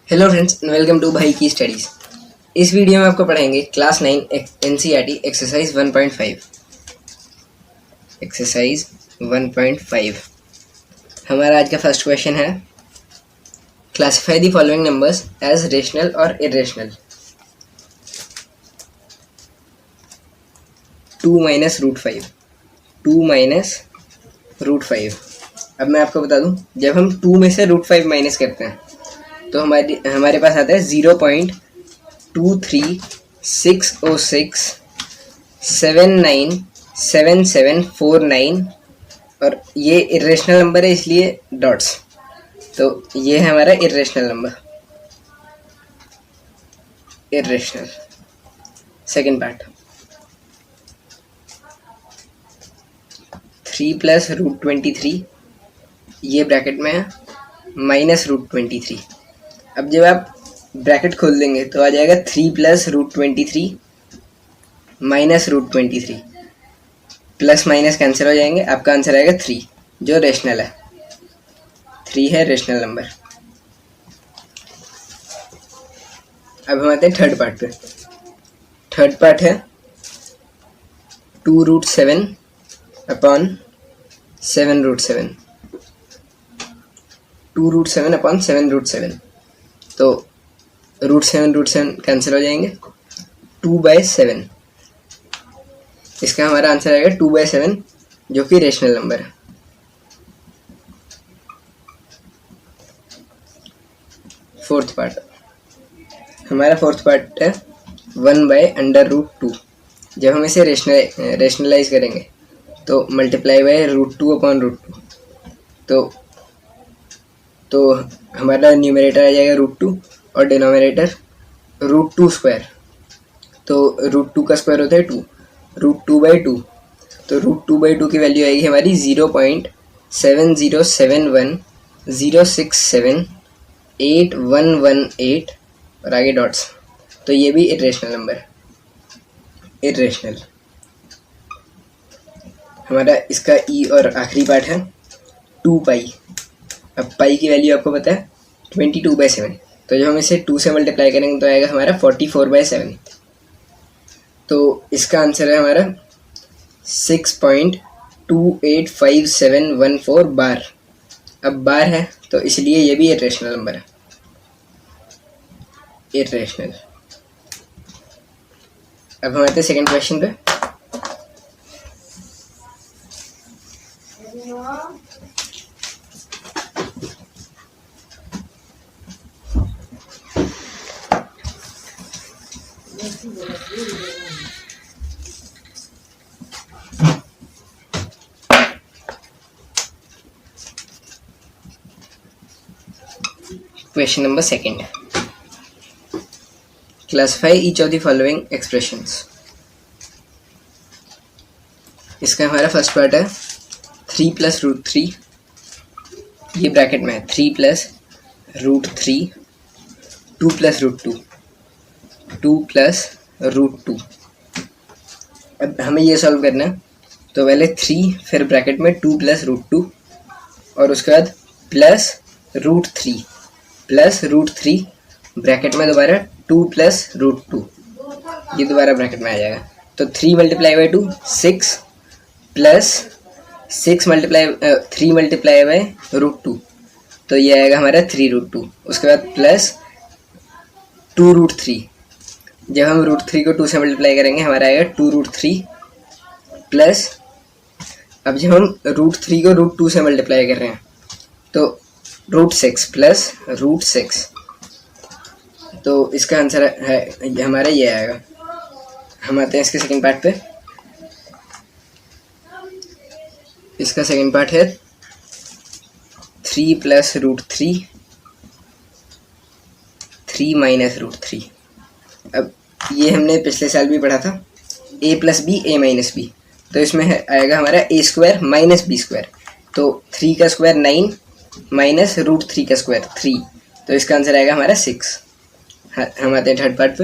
Hello friends and welcome to भाई की studies. इस वीडियो में आपको पढ़ाएंगे क्लास 9 एनसीईआरटी एक्सरसाइज 1.5। एक्सरसाइज 1.5 हमारा आज का फर्स्ट क्वेश्चन है, classify the following numbers as rational और irrational. 2 minus root 5, 2 minus root 5। अब मैं आपको बता दूं, जब हम 2 में से रूट 5 माइनस करते हैं तो हमारे पास आता है 0.23606797749 और ये इरेशनल नंबर है इसलिए डॉट्स। तो ये है हमारा irrational number, irrational. Second part, 3 plus root 23, ये ब्रैकेट में है, माइनस रूट 23। अब जब आप ब्रैकेट खोल देंगे तो आ जाएगा 3 plus root 23 minus root 23। Plus minus cancel हो जाएंगे, आपका आंसर आएगा 3, जो रेशनल है। 3 है रेशनल नंबर। अब हम आते हैं थर्ड पार्ट पे। थर्ड पार्ट है 2 root 7 upon 7 root 7। 2 root 7 upon 7 root 7। तो रूट 7 कैंसिल हो जाएंगे, 2/7। इसका हमारा आंसर आएगा 2/7, जो कि रेशनल नंबर है। फोर्थ पार्ट, हमारा फोर्थ पार्ट है 1/√2। जब हम इसे रेशनलाइज करेंगे तो मल्टीप्लाई बाय √2 अपॉन √2। तो हमारा न्यूमरेटर आ जाएगा √2 और डिनोमिनेटर √2 स्क्वायर। तो √2 का स्क्वायर होता है 2, √2/2। तो √2/2 की वैल्यू आएगी हमारी 0.707006781118 और आगे डॉट्स। तो ये भी इरेशनल नंबर है, इरेशनल। हमारा इसका ई और आखिरी पार्ट है 2 पाई। अब पाई की वैल्यू आपको पता है 22/7। तो जब हम इसे 2 से मल्टीप्लाई करेंगे तो आएगा हमारा 44/7। तो इसका आंसर है हमारा 6.285714 बार। अब बार है तो इसलिए ये भी इरेशनल नंबर है, इरेशनल। अब हम आते हैं सेकेंड क्वेश्चन पे। Question number 2, classify each of the following expressions। इसका हमारा फर्स्ट पार्ट है 3 प्लस रूट 3, ये ब्रैकेट में है 3 plus root 3, 2 plus root 2, 2 plus root 2। अब हमें ये सॉल्व करना है तो पहले 3, फिर ब्रैकेट में 2 प्लस रूट 2 और उसके बाद plus root 3 plus root 3, bracket में दोबारा 2 प्लस रूट 2, ये दोबारा ब्रैकेट में आ जाएगा। तो 3 multiply by 2 6 plus 3 multiply by root 2, तो ये आएगा हमारा 3 रूट 2। उसके बाद प्लस 2 रूट 3। जब हम रूट 3 को 2 से मल्टीप्लाई करेंगे हमारा आएगा 2 रूट 3 प्लस, अब जब हम रूट 3 को रूट 2 से मल्टीप्लाई कर रहे हैं तो √6 प्लस √6। तो इसका आंसर है हमारा ये आएगा। हम आते हैं इसके सेकंड पार्ट पे। इसका सेकंड पार्ट है 3 प्लस रूट 3, 3 माइनस रूट 3। अब ये हमने पिछले साल भी पढ़ा था, a plus B a minus B. तो इसमें आएगा हमारा a square minus B square. तो 3 का स्क्वायर 9 माइनस √3 का स्क्वायर 3। तो इसका आंसर आएगा हमारा 6। हम आते हैं थर्ड पार्ट पे।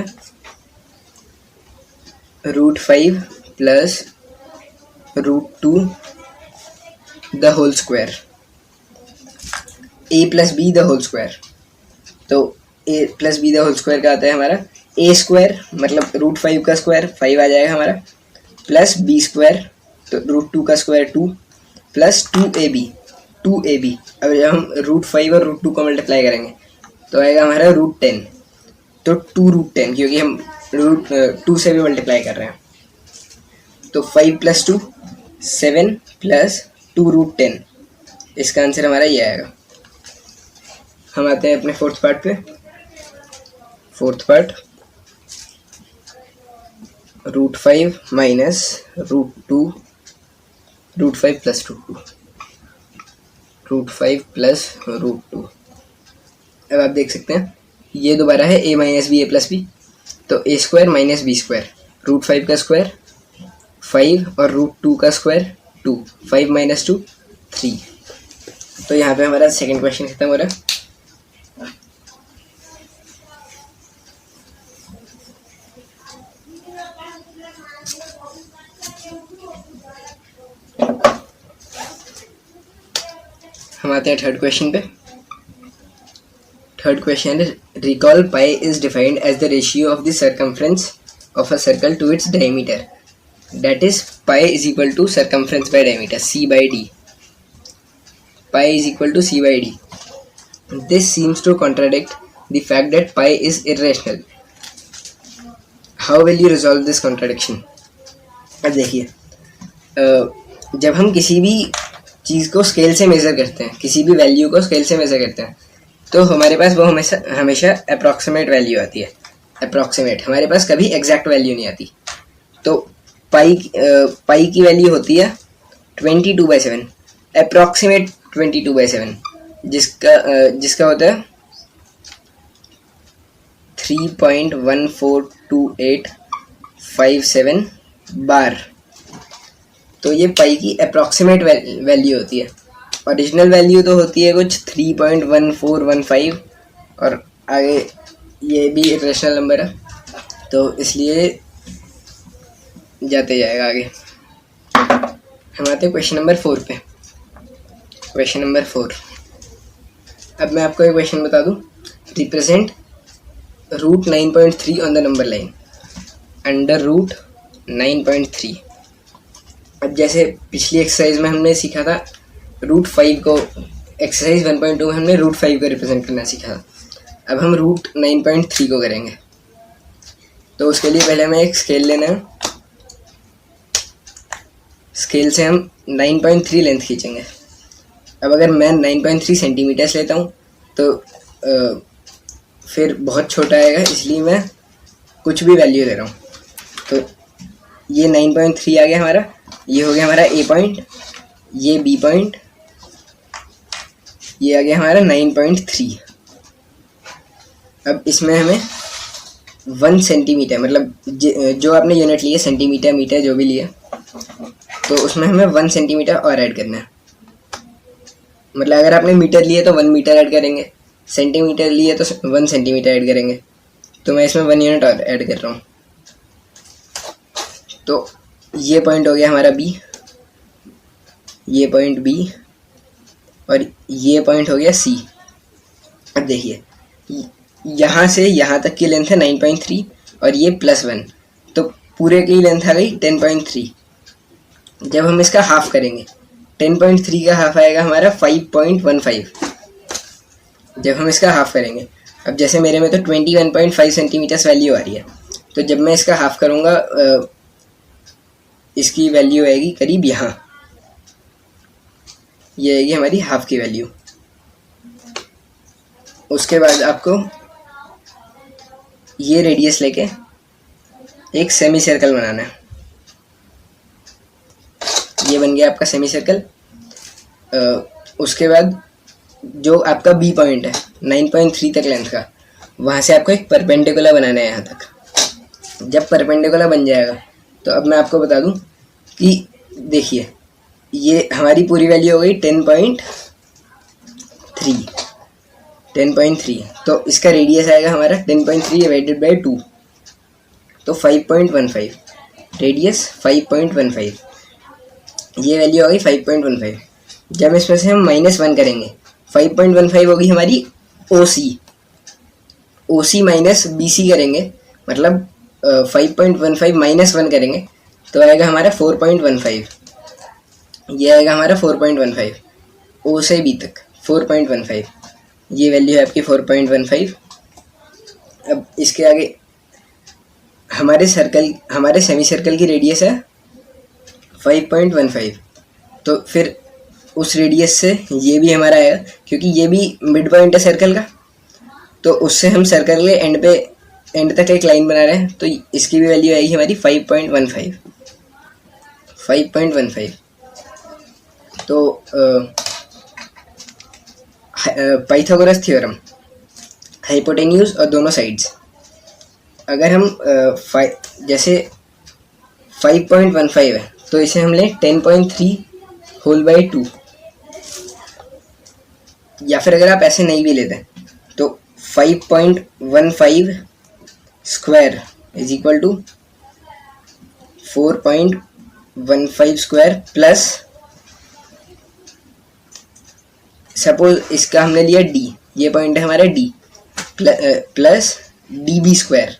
√5 plus √2 the whole square, a plus B the whole square. तो A plus B the whole square का आता है हमारा ए स्क्वायर, मतलब √5 का स्क्वायर 5 आ जाएगा हमारा, प्लस बी स्क्वायर तो √2 का स्क्वायर 2 प्लस 2ab। अब जब हम √5 और √2 को मल्टीप्लाई करेंगे तो आएगा हमारा √10, तो 2√10 क्योंकि हम √2 से भी मल्टीप्लाई कर रहे हैं। तो 5 + 2 7 प्लस 2√10, इसका आंसर हमारा ये आएगा। हम आते हैं अपने फोर्थ पार्ट पे। Fourth part √5 minus √2, √5 plus √2, √5 plus √2। अब आप देख सकते हैं ये दोबारा है a minus B a plus B, तो a square minus B square, √5 का स्क्वायर 5 और √2 का स्क्वायर 2, 5 माइनस 2 3। तो यहाँ पे हमारा सेकंड क्वेश्चन खत्म हो रहा है। हम आते हैं थर्ड क्वेश्चन पे। थर्ड क्वेश्चन है recall pi is defined as the ratio of the circumference of a circle to its diameter, that is pi is equal to circumference by diameter c/d। Pi is equal to c/d। This seems to contradict the fact that pi is irrational. How will you resolve this contradiction? अब देखिए, जब हम किसी भी चीज़ को scale से measure करते हैं, किसी भी वैल्यू को स्केल से मेज़र करते हैं, तो हमारे पास वो हमेशा अप्रॉक्सीमेट वैल्यू आती है। अप्रॉक्सीमेट, हमारे पास कभी एग्जैक्ट वैल्यू नहीं आती। तो पाई की वैल्यू होती है 22/7, अप्रॉक्सीमेट 22/7, जिसका होता है 3.142857 बार। तो ये पाई की अप्रॉक्सीमेट वैल्यू होती है। ओरिजिनल वैल्यू तो होती है कुछ 3.1415 और आगे ये भी रेशनल नंबर है, तो इसलिए जाते जाएगा आगे। हम आते हैं क्वेश्चन नंबर 4 पे। क्वेश्चन नंबर 4, अब मैं आपको एक क्वेश्चन बता दूं। Represent √9.3 on the number line under √9.3। अब जैसे पिछली एक्सरसाइज में हमने सीखा था √5 को, एक्सरसाइज 1.2 में हमने √5 को रिप्रेजेंट करना सीखा था। अब हम √9.3 को करेंगे। तो उसके लिए पहले हमें एक स्केल लेना है। स्केल से हम 9.3 लेंथ खींचेंगे। अब अगर मैं 9.3 सेंटीमीटर्स लेता हूँ तो फिर बहुत छोटा आएगा, इसलिए मैं कुछ भी वैल्यू ले रहा हूँ। तो ये 9.3 आ गया हमारा, ये हो गया हमारा A पॉइंट, ये B पॉइंट, ये आ गया हमारा 9.3। अब इसमें हमें 1 सेंटीमीटर, मतलब जो आपने यूनिट लिए सेंटीमीटर मीटर जो भी लिए, तो उसमें हमें 1 सेंटीमीटर और ऐड करना है। मतलब अगर आपने मीटर लिए तो 1 मीटर ऐड करेंगे, सेंटीमीटर लिए तो 1 सेंटीमीटर ऐड करेंगे। तो मैं इसमें 1 यूनिट और ऐड कर रहा हूँ। तो ये पॉइंट हो गया हमारा B, ये पॉइंट B और ये पॉइंट हो गया C। अब देखिए, यहाँ से यहाँ तक की लेंथ है 9.3 और ये +1, तो पूरे की लेंथ आ गई 10.3। जब हम इसका हाफ करेंगे, 10.3 का हाफ आएगा हमारा 5.15। जब हम इसका हाफ करेंगे, अब जैसे मेरे में तो 21.5 सेंटीमीटर्स वैल्यू आ रही है, तो जब मैं इसका हाफ करूँगा इसकी वैल्यू आएगी करीब यहाँ, ये आएगी हमारी हाफ की वैल्यू। उसके बाद आपको ये रेडियस लेके एक सेमी सर्कल बनाना है। ये बन गया आपका सेमी सर्कल। उसके बाद जो आपका बी पॉइंट है 9.3 तक लेंथ का, वहाँ से आपको एक परपेंडिकुलर बनाना है यहाँ तक। जब परपेंडिकुलर बन जाएगा तो अब मैं आपको बता दूं कि देखिए, ये हमारी पूरी वैल्यू हो गई 10.3। तो इसका रेडियस आएगा हमारा 10.3 डिवाइडेड बाई 2, तो 5.15। रेडियस 5.15, ये वैल्यू हो गई 5.15। जब इसमें से हम -1 करेंगे, 5.15 होगी हमारी OC। ओ सी माइनस बी सी करेंगे, मतलब 5.15 माइनस 1 करेंगे तो आएगा हमारा 4.15। ये आएगा हमारा 4.15 ओ से बी तक 4.15, ये वैल्यू है आपकी 4.15। अब इसके आगे हमारे सेमी सर्कल की रेडियस है 5.15, तो फिर उस रेडियस से ये भी हमारा आएगा, क्योंकि ये भी मिड पॉइंट है सर्कल का, तो उससे हम सर्कल के एंड तक एक लाइन बना रहे हैं, तो इसकी भी वैल्यू आएगी हमारी 5.15। तो पाइथागोरस थ्योरम, हाइपोटेन्यूज और दोनों साइड्स, अगर हम जैसे 5.15 है तो इसे हम लें 10.3 होल बाई 2, या फिर अगर आप ऐसे नहीं भी लेते तो 5.15 square is equal to 4.15 square plus, suppose इसका हमने लिया d, ये पॉइंट है हमारा d, प्लस db स्क्वायर।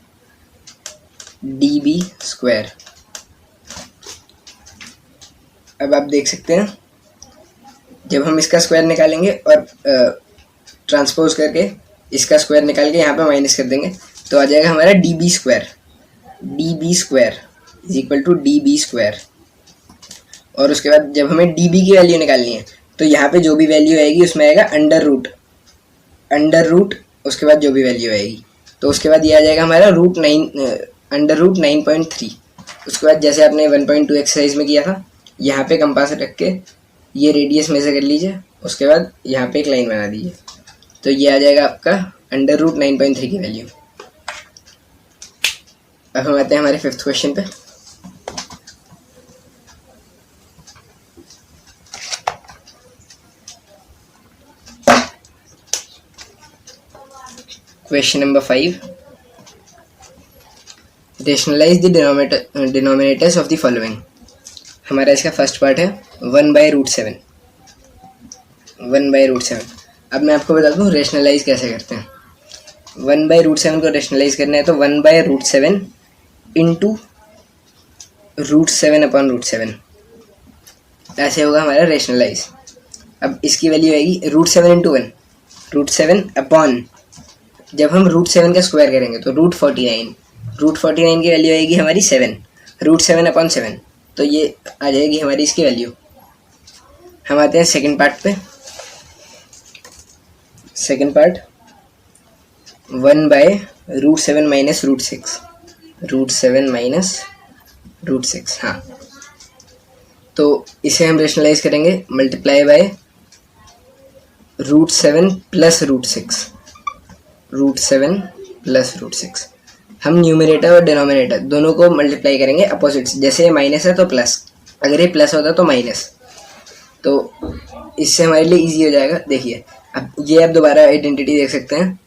अब आप देख सकते हैं जब हम इसका स्क्वायर निकालेंगे और ट्रांसपोज करके इसका स्क्वायर निकाल के यहाँ पे माइनस कर देंगे तो आ जाएगा हमारा db square is equal to db square. और उसके बाद जब हमें db की वैल्यू निकालनी है तो यहाँ पे जो भी वैल्यू आएगी उसमें आएगा अंडर रूट, उसके बाद जो भी वैल्यू आएगी, तो उसके बाद ये आ जाएगा हमारा अंडर रूट 9.3। उसके बाद जैसे आपने 1.2 एक्सरसाइज में किया था, यहाँ पे कंपास रख के ये रेडियस मेजर कर लीजिए, उसके बाद यहाँ पे एक लाइन बना दीजिए, तो ये आ जाएगा आपका अंडर रूट 9.3 की वैल्यू। अब हम आते हैं हमारे 5th क्वेश्चन पे। Question number 5, rationalise the denominators of the following. हमारा इसका फर्स्ट पार्ट है 1/√7। अब मैं आपको बता दूँ रेशनलाइज कैसे करते हैं। 1/√7 को रेशनलाइज करना है तो 1/√7 इंटू √7/√7 ऐसे होगा हमारा रेशनलाइज। अब इसकी वैल्यू आएगी √7 इंटू 1, √7 अपॉन, जब हम √7 का स्क्वायर करेंगे तो √49 की वैल्यू आएगी हमारी 7, √7/7, तो ये आ जाएगी हमारी इसकी वैल्यू। हम आते हैं सेकंड पार्ट पे। सेकंड पार्ट 1/√7 माइनस √6, हाँ, तो इसे हम रेशनलाइज करेंगे मल्टीप्लाई बाय √7 प्लस √6। हम न्यूमरेटर और डिनोमिनेटर दोनों को मल्टीप्लाई करेंगे अपोजिट्स, जैसे ये माइनस है तो प्लस, अगर ये प्लस होता तो माइनस, तो इससे हमारे लिए इजी हो जाएगा। देखिए अब ये आप दोबारा आइडेंटिटी देख सकते हैं,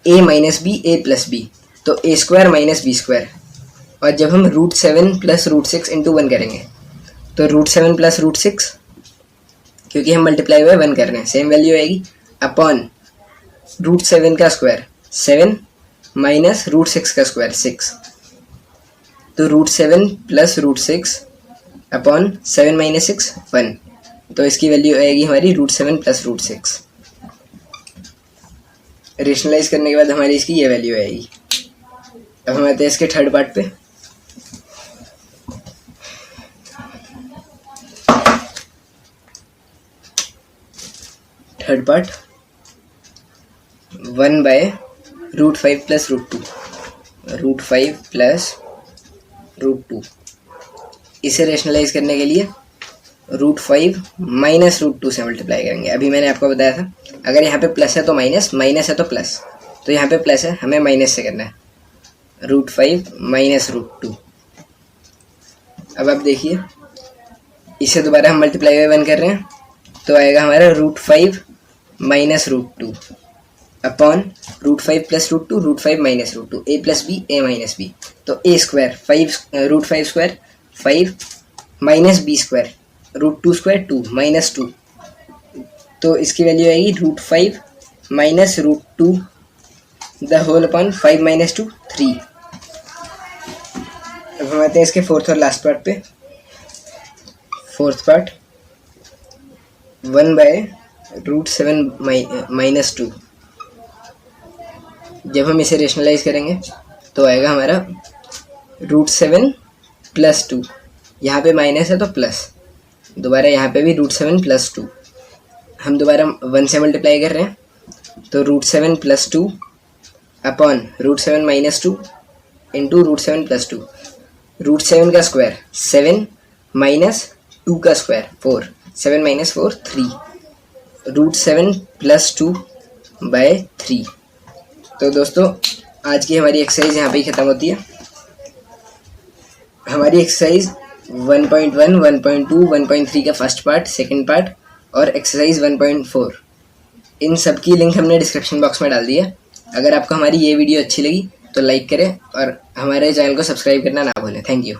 a minus B a plus B, तो a square minus B square. और जब हम √7 प्लस √6 इंटू 1 करेंगे तो √7 प्लस √6, क्योंकि हम मल्टीप्लाई बाय 1 कर रहे हैं, सेम वैल्यू आएगी, अपॉन √7 का स्क्वायर 7 माइनस √6 का स्क्वायर 6, तो √7 प्लस √6 अपॉन 7 माइनस 6 1, तो इसकी वैल्यू आएगी हमारी √7 प्लस √6। रेशनलाइज करने के बाद हमारी इसकी ये वैल्यू आएगी। अब हम आते हैं इसके थर्ड पार्ट पे। थर्ड पार्ट 1/√5 प्लस √2, इसे रेशनलाइज करने के लिए √5 माइनस √2 से मल्टीप्लाई करेंगे। अभी मैंने आपको बताया था अगर यहाँ पे प्लस है तो माइनस, माइनस है तो प्लस, तो यहाँ पे प्लस है, हमें माइनस से करना है, √5 माइनस √2। अब आप देखिए इसे दोबारा हम मल्टीप्लाई बाय 1 कर रहे हैं तो आएगा हमारा √5 minus √2 upon √5 plus √5 minus √2, a plus B a minus B, तो a square √5 square 5 minus B square √2 square 2 minus 2, तो इसकी वैल्यू आएगी √5 minus √2 the whole upon 5 minus 2 3। अब हम आते हैं इसके फोर्थ और लास्ट पार्ट पे। Fourth part 1/√7 minus 2। जब हम इसे रेशनलाइज करेंगे तो आएगा हमारा √7 प्लस 2। यहाँ पे माइनस है तो प्लस, दोबारा यहाँ पे भी √7 प्लस 2। हम दोबारा 1 से मल्टीप्लाई कर रहे हैं तो √7 plus 2 upon √7 minus 2 into √7 plus 2। √7 का स्क्वायर 7 माइनस 2 का स्क्वायर 4, 7 माइनस 4 3, √7 प्लस 2/3। तो दोस्तों आज की हमारी एक्सरसाइज यहाँ पे ही ख़त्म होती है। हमारी एक्सरसाइज 1.1, 1.2, 1.3 का फर्स्ट पार्ट, सेकंड पार्ट और एक्सरसाइज 1.4, इन सब की लिंक हमने डिस्क्रिप्शन बॉक्स में डाल दी है। अगर आपको हमारी ये वीडियो अच्छी लगी तो लाइक करें और हमारे चैनल को सब्सक्राइब करना ना भूलें। Thank you.